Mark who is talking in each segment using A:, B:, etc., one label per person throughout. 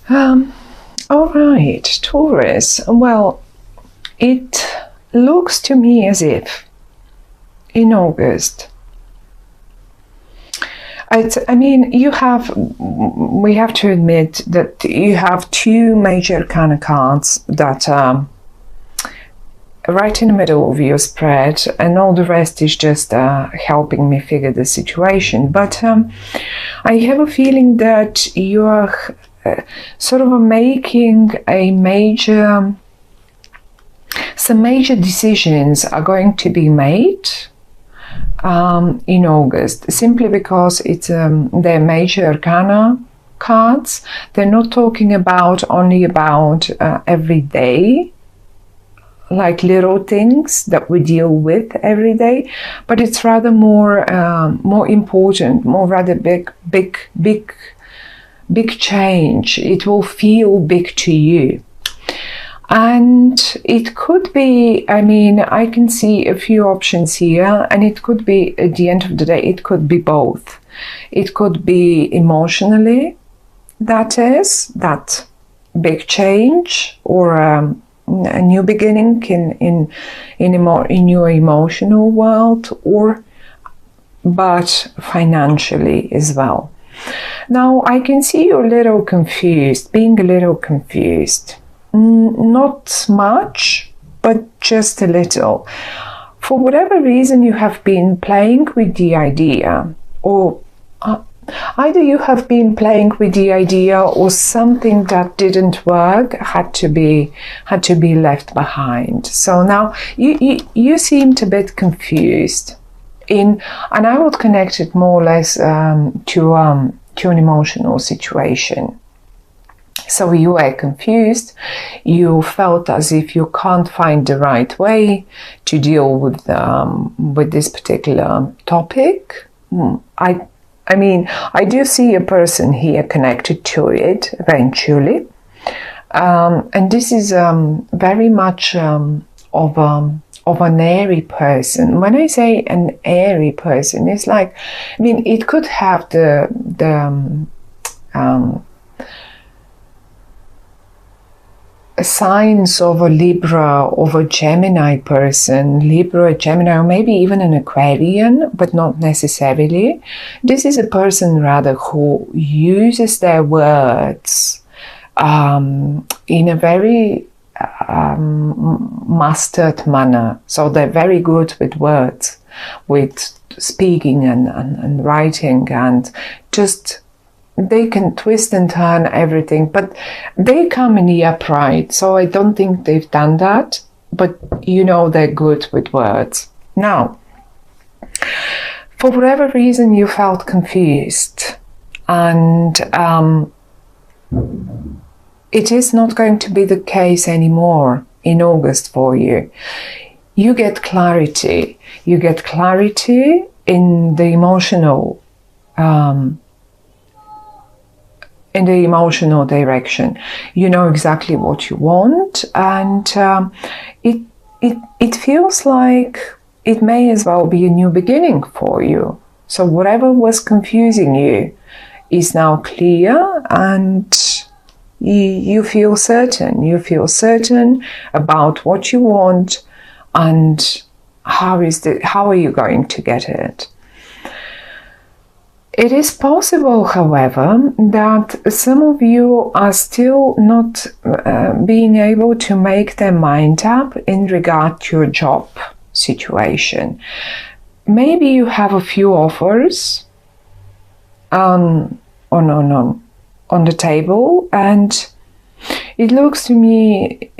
A: Um, all right, Taurus. Well, it looks to me as if in August, we have to admit that you have two major kind of cards that are right in the middle of your spread, and all the rest is just helping me figure the situation. But I have a feeling that you are sort of making some major decisions are going to be made in August, simply because they're major arcana cards. They're not talking only about every day, like little things that we deal with every day, but it's rather more important, rather big change. It will feel big to you. And it could be, I can see a few options here, and it could be, at the end of the day, it could be both. It could be emotionally, that big change, or a new beginning in your emotional world, but financially as well. Now, I can see you being a little confused. Not much, but just a little. For whatever reason, you have been playing with the idea, or either you have been playing with the idea, or something that didn't work had to be left behind. So now you seemed a bit confused, and I would connect it more or less to an emotional situation. So you were confused, you felt as if you can't find the right way to deal with this particular topic. I do see a person here connected to it eventually. And this is very much of an airy person. When I say an airy person, it's like, it could have the signs of a Libra, of a Gemini person, Libra, Gemini, or maybe even an Aquarian, but not necessarily. This is a person rather who uses their words in a very mastered manner. So they're very good with words, with speaking and writing, and just they can twist and turn everything, but they come in the upright. So I don't think they've done that, but they're good with words. Now, for whatever reason, you felt confused, and it is not going to be the case anymore in August for you. You get clarity. You get clarity in the emotional direction. You know exactly what you want, and it feels like it may as well be a new beginning for you. So whatever was confusing you is now clear, and you feel certain. You feel certain about what you want, and how are you going to get it. It is possible, however, that some of you are still not being able to make their mind up in regard to your job situation. Maybe you have a few offers on the table, and it looks to me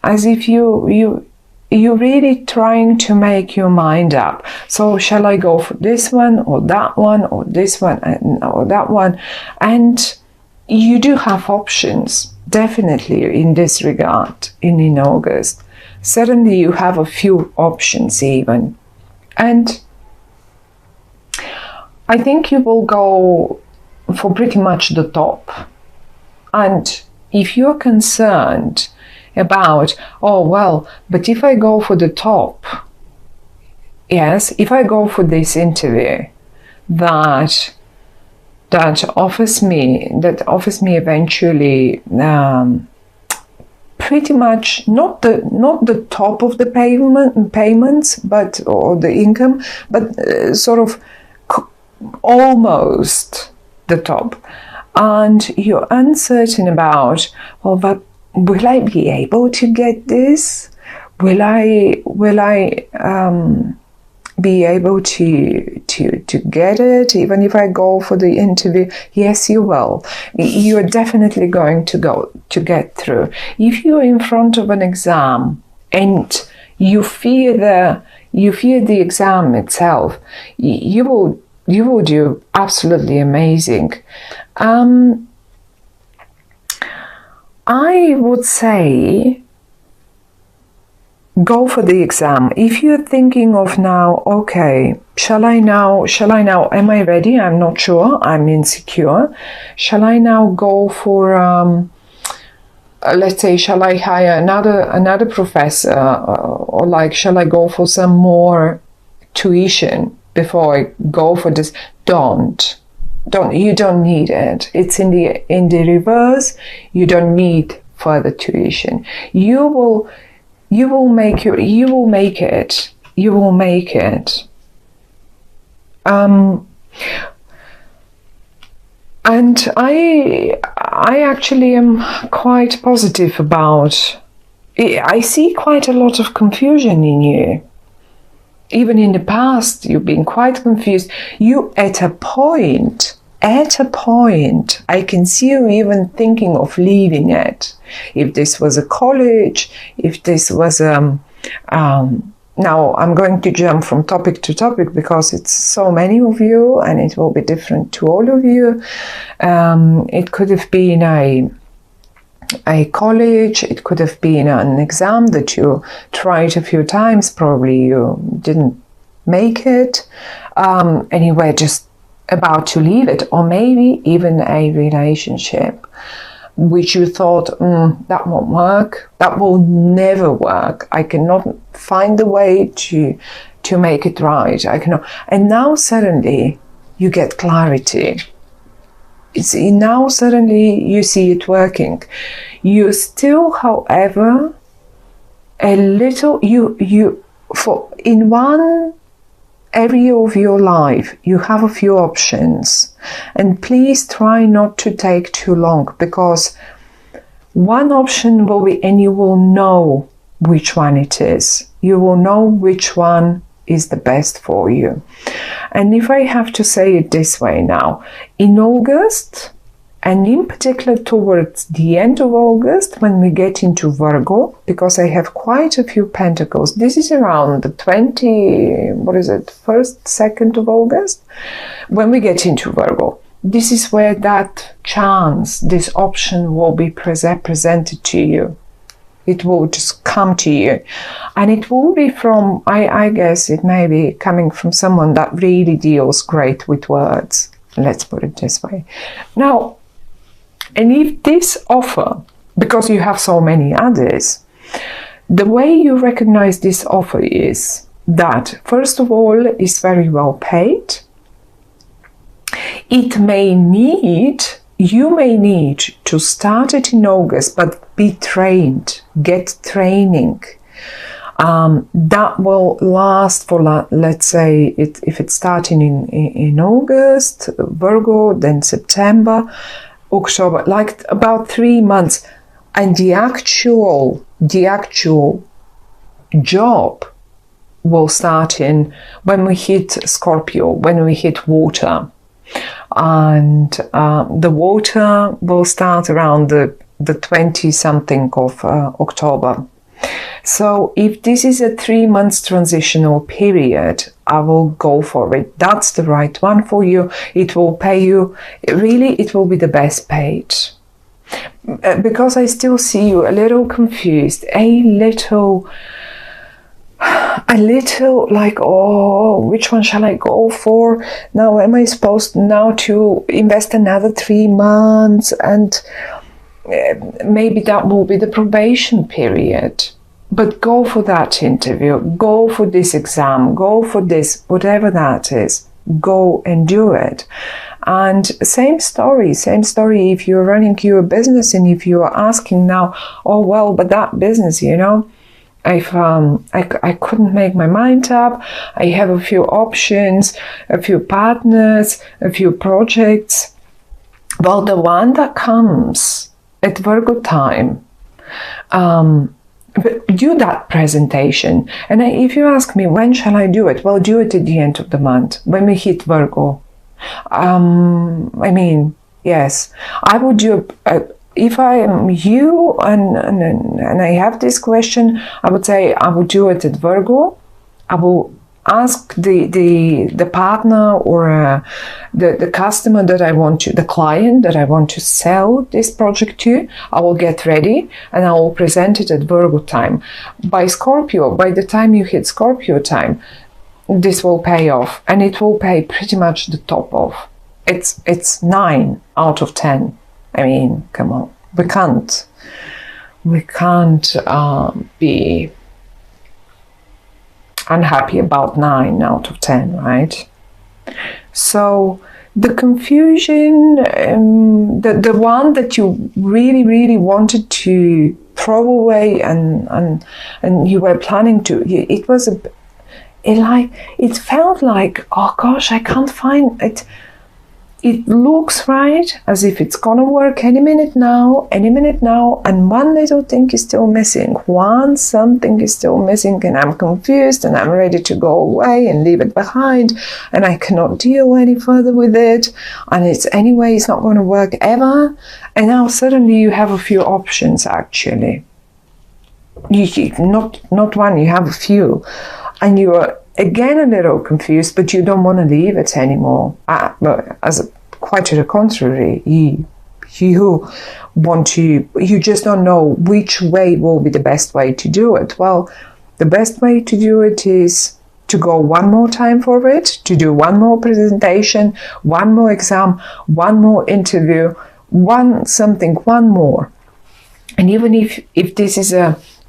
A: as if you're really trying to make your mind up. So shall I go for this one, or that one, or this one, or that one? And you do have options, definitely, in this regard, in August. Certainly you have a few options even. And I think you will go for pretty much the top. And if you're concerned about, but if I go for the top, yes, if I go for this interview, that that offers me eventually pretty much not the top of the payments, but or the income, but sort of almost the top, and you're uncertain about, well, but will I be able to get this? Will I be able to get it even if I go for the interview? Yes, you will. You're definitely going to get through. If you're in front of an exam and you fear the exam itself, you will do absolutely amazing. I would say go for the exam. If you're thinking of now, okay, shall I now, am I ready? I'm not sure, I'm insecure. Shall I now go for, let's say, shall I hire another professor, or like, shall I go for some more tuition before I go for this? You don't need it. It's in the reverse. You don't need further tuition. You will make it. And I actually am quite positive about it. I see quite a lot of confusion in you. Even in the past, you've been quite confused. You, at a point, I can see you even thinking of leaving it. If this was a college, if this was now I'm going to jump from topic to topic because it's so many of you and it will be different to all of you. It could have been a college, it could have been an exam that you tried a few times, probably you didn't make it, and you were just about to leave it, or maybe even a relationship which you thought, that won't work, that will never work, I cannot find a way to make it right, I cannot. And now suddenly you get clarity. Now suddenly you see it working. You still, however, a little, in one area of your life, you have a few options, and please try not to take too long, because one option will be, and you will know which one it is. You will know which one is the best for you. And if I have to say it this way now, in August, and in particular towards the end of August, when we get into Virgo, because I have quite a few pentacles, this is around the 1st, 2nd of August, when we get into Virgo, this is where that chance, this option will be presented to you. It will just come to you, and it will be from, I guess it may be coming from someone that really deals great with words. Let's put it this way. Now, and if this offer, because you have so many others, the way you recognize this offer is that, first of all, it's very well paid. You may need to start it in August, but be trained, get training. That will last for, let's say, if it's starting in August, Virgo, then September, October, like about 3 months. And the actual job will start when we hit Scorpio, when we hit water. And the water will start around the 20-something of October. So if this is a 3 months transitional period, I will go for it. That's the right one for you. It will pay you, really, it will be the best paid. Because I still see you a little confused, a little like, oh, which one shall I go for? Now, am I supposed now to invest another 3 months? And maybe that will be the probation period. But go for that interview, go for this exam, go for this, whatever that is. go and do it. And same story if you're running your business, and if you are asking now, oh well, but that business, if I couldn't make my mind up, I have a few options, a few partners, a few projects. Well, the one that comes at Virgo time, do that presentation. And if you ask me, when shall I do it? Well, do it at the end of the month, when we hit Virgo. Yes, I would do if I am you and I have this question, I would say I would do it at Virgo. I will ask the partner or the customer that I want to, the client that I want to sell this project to. I will get ready and I will present it at Virgo time. By Scorpio, by the time you hit Scorpio time, this will pay off, and it will pay pretty much the top off. It's 9 out of 10. I mean, come on, we can't be unhappy about 9 out of 10, right? So the confusion, the one that you really wanted to throw away and you were planning to, it felt like, oh gosh, I can't find it. It looks right, as if it's gonna work any minute now, and one little thing is still missing. Something is still missing, and I'm confused, and I'm ready to go away and leave it behind, and I cannot deal any further with it, and it's not gonna work ever. And now suddenly you have a few options, actually. Not one, you have a few. And you are again a little confused, but you don't want to leave it anymore. Quite to the contrary, you just don't know which way will be the best way to do it. Well, the best way to do it is to go one more time for it, to do one more presentation, one more exam, one more interview, one more. And even if this is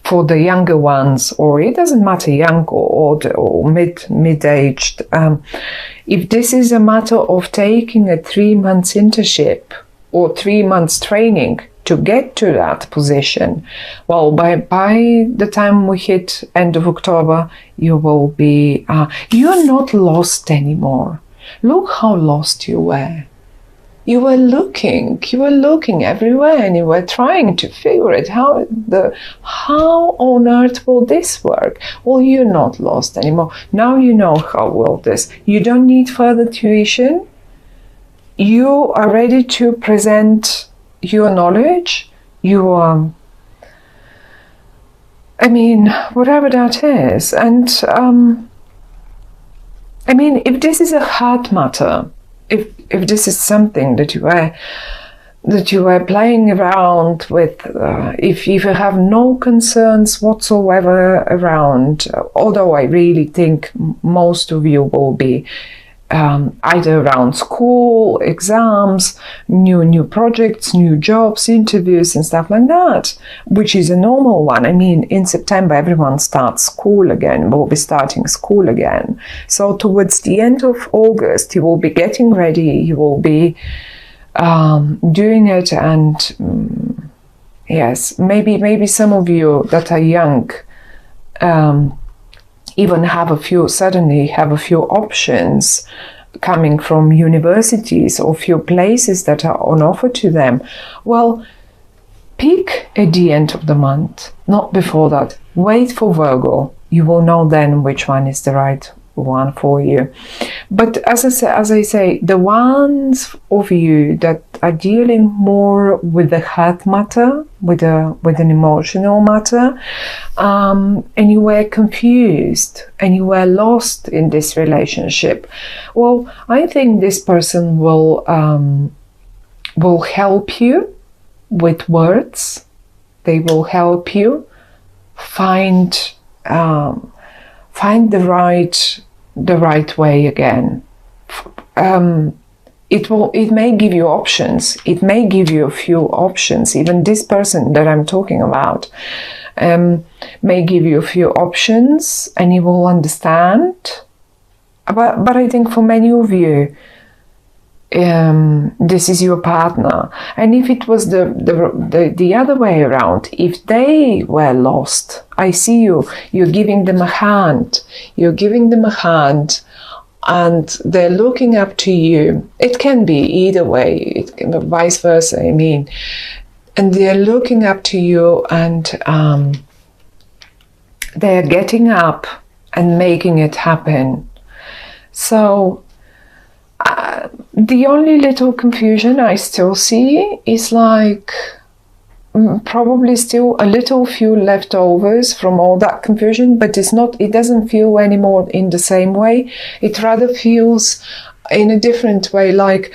A: for the younger ones, or it doesn't matter, young or mid-aged, if this is a matter of taking a 3 months internship or 3 months training to get to that position, well, by the time we hit end of October, you will be, you're not lost anymore. Look how lost you were. You were looking everywhere, and you were trying to figure it how on earth will this work? Well, you're not lost anymore. Now you know how will this. You don't need further tuition. You are ready to present your knowledge. You are, whatever that is. And if this is a hard matter, if this is something that you are playing around with, if you have no concerns whatsoever around, although I really think most of you will be either around school, exams, new projects, new jobs, interviews and stuff like that, which is a normal one. In September everyone starts school again, will be starting school again. So towards the end of August you will be getting ready, you will be doing it, and yes, maybe some of you that are young even suddenly have a few options coming from universities or few places that are on offer to them. Well, pick at the end of the month, not before that. Wait for Virgo. You will know then which one is the right one for you. But as I say, the ones of you that are dealing more with the heart matter, with an emotional matter, and you were confused and you were lost in this relationship, well, I think this person will help you with words. They will help you find the right way again. It may give you options. It may give you a few options. Even this person that I'm talking about may give you a few options, and you will understand But I think for many of you, this is your partner. And if it was the other way around, if they were lost, I see you're giving them a hand. You're giving them a hand, and they're looking up to you. It can be either way, it can be vice versa, I mean. And they're looking up to you, and they're getting up and making it happen. So the only little confusion I still see is like probably still a little few leftovers from all that confusion, but it doesn't feel anymore in the same way. It rather feels in a different way, like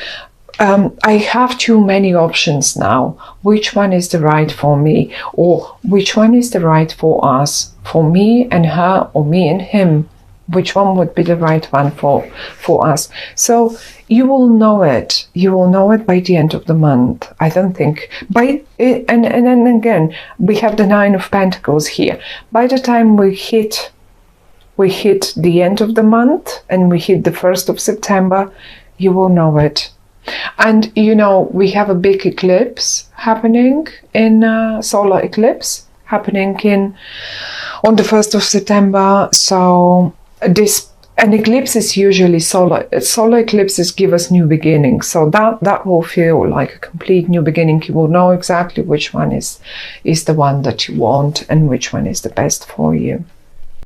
A: I have too many options now. Which one is the right for me? Or which one is the right for us? For me and her, or me and him? Which one would be the right one for us? So you will know it. You will know it by the end of the month. I don't think and then again, we have the 9 of Pentacles here. By the time we hit the end of the month and we hit the 1st of September, you will know it. And we have a big eclipse happening solar eclipse happening on the 1st of September. So an eclipse is usually solar eclipses give us new beginnings. So that will feel like a complete new beginning. You will know exactly which one is the one that you want and which one is the best for you.